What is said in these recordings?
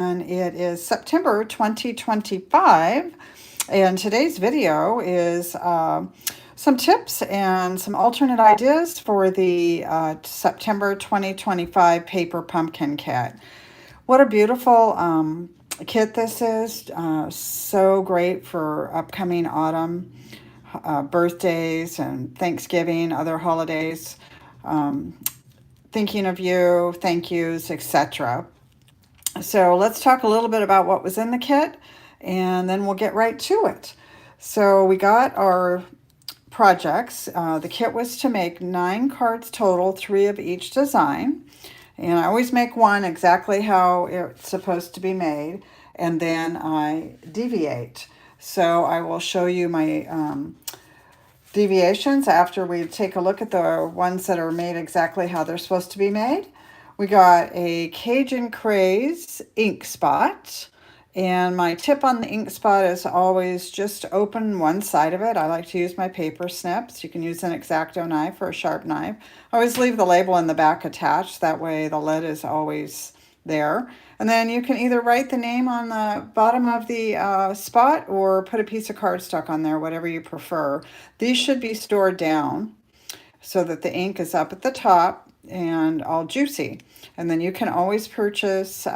And it is September 2025, and today's video is some tips and some alternate ideas for the September 2025 paper pumpkin kit. What a beautiful kit this is. So great for upcoming autumn birthdays and Thanksgiving, other holidays. Thinking of you, thank yous, etc. So let's talk a little bit about what was in the kit, and then we'll get right to it. So we got our projects. The kit was to make 9 cards total, 3 of each design. And I always make one exactly how it's supposed to be made, and then I deviate. So I will show you my deviations after we take a look at the ones that are made exactly how they're supposed to be made. We got a Cajun Craze ink spot. And my tip on the ink spot is always just open one side of it. I like to use my paper snips. You can use an X-Acto knife or a sharp knife. I always leave the label in the back attached. That way the lid is always there. And then you can either write the name on the bottom of the spot or put a piece of cardstock on there, whatever you prefer. These should be stored down so that the ink is up at the top and all juicy. And then you can always purchase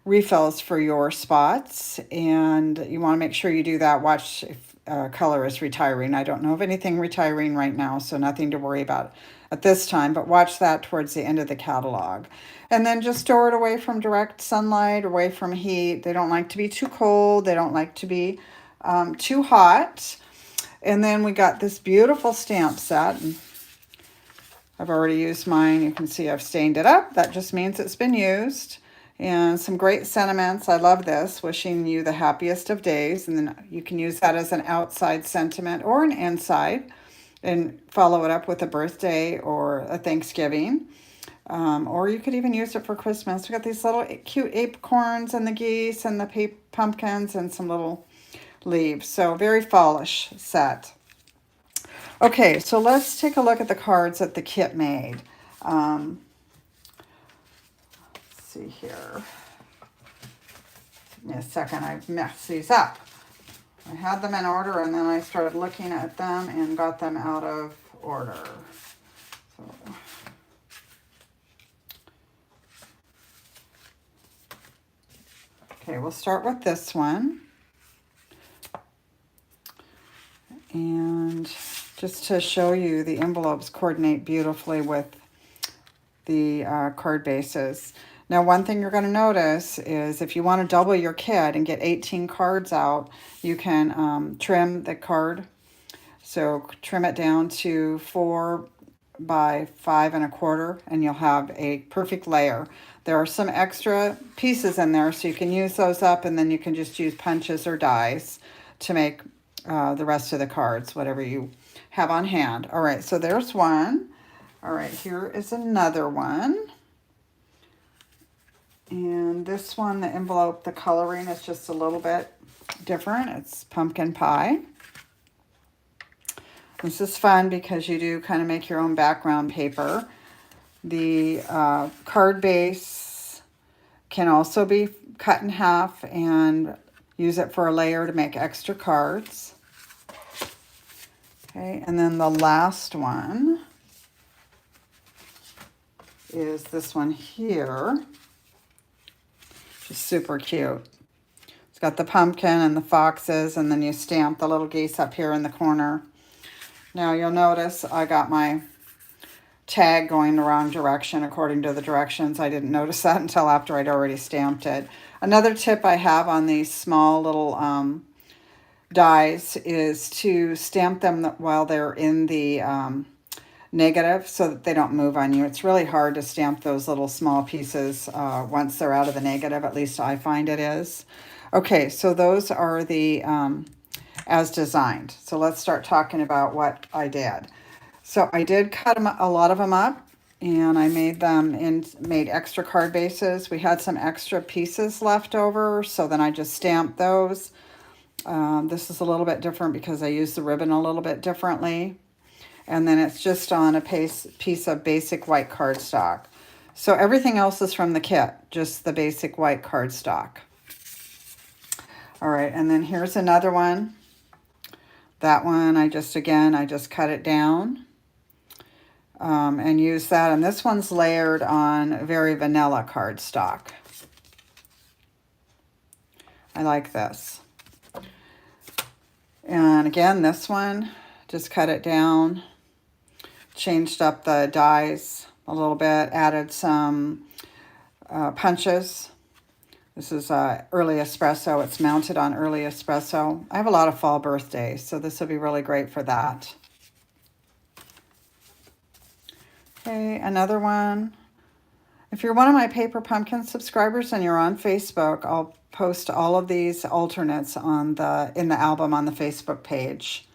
refills for your spots, and you want to make sure you do that. Watch if color is retiring. I don't know of anything retiring right now, so nothing to worry about at this time, but watch that towards the end of the catalog. And then just store it away from direct sunlight, away from heat. They don't like to be too cold. They don't like to be too hot. And then we got this beautiful stamp set. I've already used mine. You can see I've stained it up. That just means it's been used. And some great sentiments. I love this. Wishing you the happiest of days. And then you can use that as an outside sentiment or an inside. And follow it up with a birthday or a Thanksgiving. Or you could even use it for Christmas. We got these little cute acorns and the geese and the pumpkins and some little leaves. So very fallish set. Okay, so let's take a look at the cards that the kit made. Let's see here. Give me a second, I've messed these up. I had them in order and then I started looking at them and got them out of order. So, okay, we'll start with this one. And just to show you, the envelopes coordinate beautifully with the card bases. Now, one thing you're going to notice is if you want to double your kit and get 18 cards out, you can trim the card. So trim it down to 4 by 5 1/4, and you'll have a perfect layer. There are some extra pieces in there, so you can use those up, and then you can just use punches or dies to make the rest of the cards, whatever you have on hand. All right, so there's one. All right, here is another one. And this one, the envelope, the coloring is just a little bit different. It's pumpkin pie. This is fun because you do kind of make your own background paper. The card base can also be cut in half and use it for a layer to make extra cards. Okay, and then the last one is this one here. Just super cute. It's got the pumpkin and the foxes, and then you stamp the little geese up here in the corner. Now you'll notice I got my tag going the wrong direction according to the directions. I didn't notice that until after I'd already stamped it. Another tip I have on these small little dies is to stamp them while they're in the negative so that they don't move on you. It's really hard to stamp those little small pieces once they're out of the negative. At least I find it is. Okay, so those are the as designed. So let's start talking about what I did. So I did cut a lot of them up, and I made extra card bases. We had some extra pieces left over, so then I just stamped those. This is a little bit different because I used the ribbon a little bit differently. And then it's just on a piece of basic white cardstock. So everything else is from the kit, just the basic white cardstock. All right, and then here's another one. That one, I just cut it down and use that. And this one's layered on very vanilla cardstock. I like this. And again, this one, just cut it down, changed up the dies a little bit, added some punches. This is early espresso. It's mounted on early espresso. I have a lot of fall birthdays, so this will be really great for that. Okay, another one. If you're one of my Paper Pumpkin subscribers and you're on Facebook, I'll post all of these alternates in the album on the Facebook page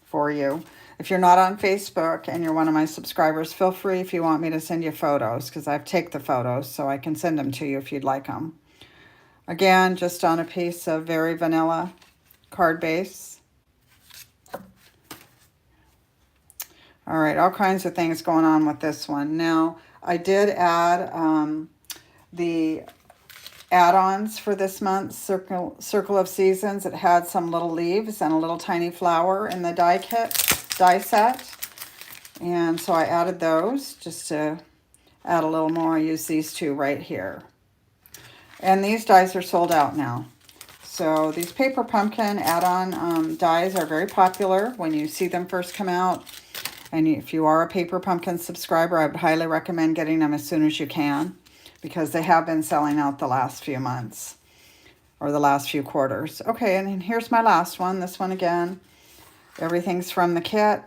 for you. If you're not on Facebook and you're one of my subscribers, feel free if you want me to send you photos, because I've taken the photos, so I can send them to you if you'd like them. Again, just on a piece of very vanilla card base. All right, all kinds of things going on with this one. Now, I did add the add-ons for this month's Circle of Seasons. It had some little leaves and a little tiny flower in the die set. And so I added those just to add a little more. I use these two right here. And these dies are sold out now. So these Paper Pumpkin add-on dies are very popular when you see them first come out. And if you are a Paper Pumpkin subscriber, I would highly recommend getting them as soon as you can, because they have been selling out the last few months or the last few quarters. Okay, and here's my last one. This one again, everything's from the kit.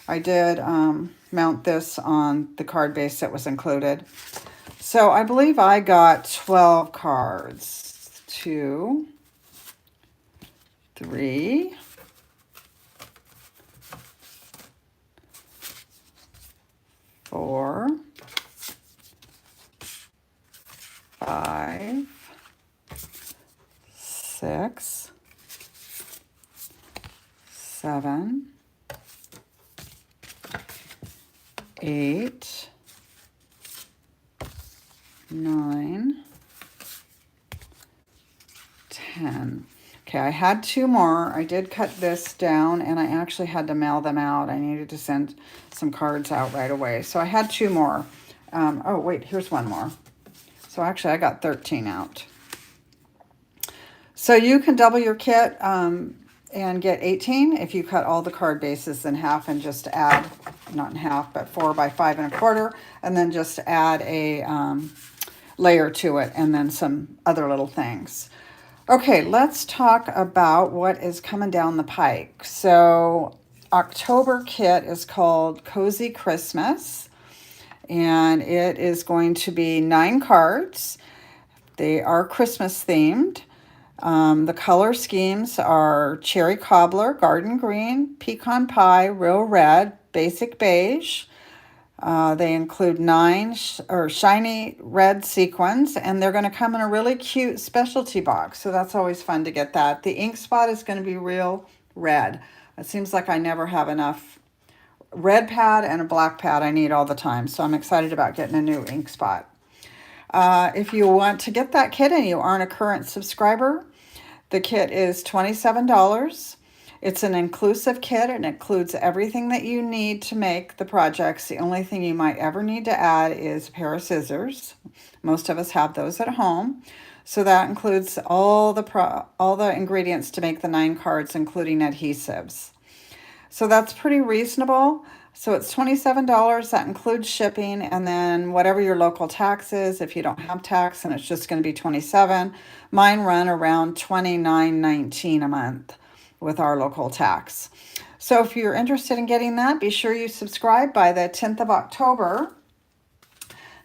I did mount this on the card base that was included. So I believe I got 12 cards. 2, 3, 4, 5, 6, 7, 8, 9, 10. Okay, I had 2 more. I did cut this down, and I actually had to mail them out. I needed to send some cards out right away. So I had 2 more. Oh, wait, here's one more. So actually, I got 13 out. So you can double your kit and get 18 if you cut all the card bases in half and just add, not in half, but 4 by 5 1/4, and then just add a layer to it and then some other little things. Okay, let's talk about what is coming down the pike. So October kit is called Cozy Christmas, and it is going to be 9 cards. They are Christmas themed. The color schemes are cherry cobbler, garden green, pecan pie, real red, basic beige. They include 9 shiny red sequins, and they're going to come in a really cute specialty box. So that's always fun to get that. The ink spot is going to be real red. It seems like I never have enough red pad, and a black pad I need all the time. So I'm excited about getting a new ink spot. If you want to get that kit and you aren't a current subscriber, the kit is $27. It's an inclusive kit and includes everything that you need to make the projects. The only thing you might ever need to add is a pair of scissors. Most of us have those at home. So that includes all the ingredients to make the 9 cards, including adhesives. So that's pretty reasonable. So it's $27. That includes shipping, and then whatever your local tax is. If you don't have tax, then it's just going to be $27. Mine run around $29.19 a month with our local tax. So if you're interested in getting that, be sure you subscribe by the 10th of October.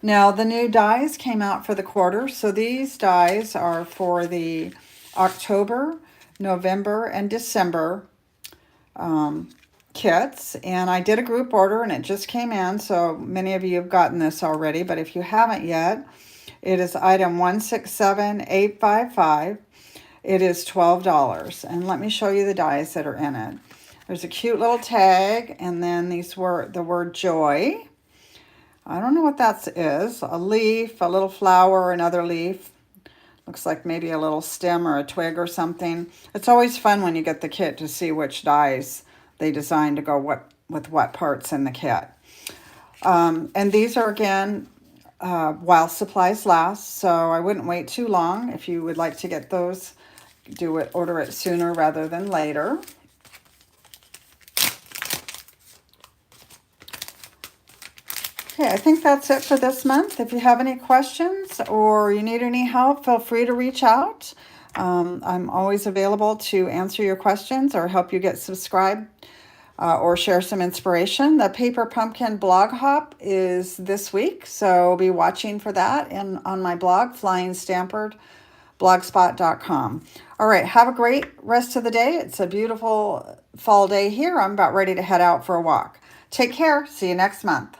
Now, the new dies came out for the quarter. So these dies are for the October, November, and December kits. And I did a group order, and it just came in. So many of you have gotten this already. But if you haven't yet, it is item 167855. It is $12. And let me show you the dies that are in it. There's a cute little tag, and then the word joy. I don't know what that is. A leaf, a little flower, another leaf. Looks like maybe a little stem or a twig or something. It's always fun when you get the kit to see which dies they designed to go with what parts in the kit. And these are, again, while supplies last, so I wouldn't wait too long. If you would like to get those, order it sooner rather than later. Okay, I think that's it for this month. If you have any questions or you need any help, feel free to reach out. I'm always available to answer your questions or help you get subscribed or share some inspiration. The Paper Pumpkin blog hop is this week, so be watching for that and on my blog, flyingstampard.blogspot.com. All right, have a great rest of the day. It's a beautiful fall day here. I'm about ready to head out for a walk. Take care. See you next month.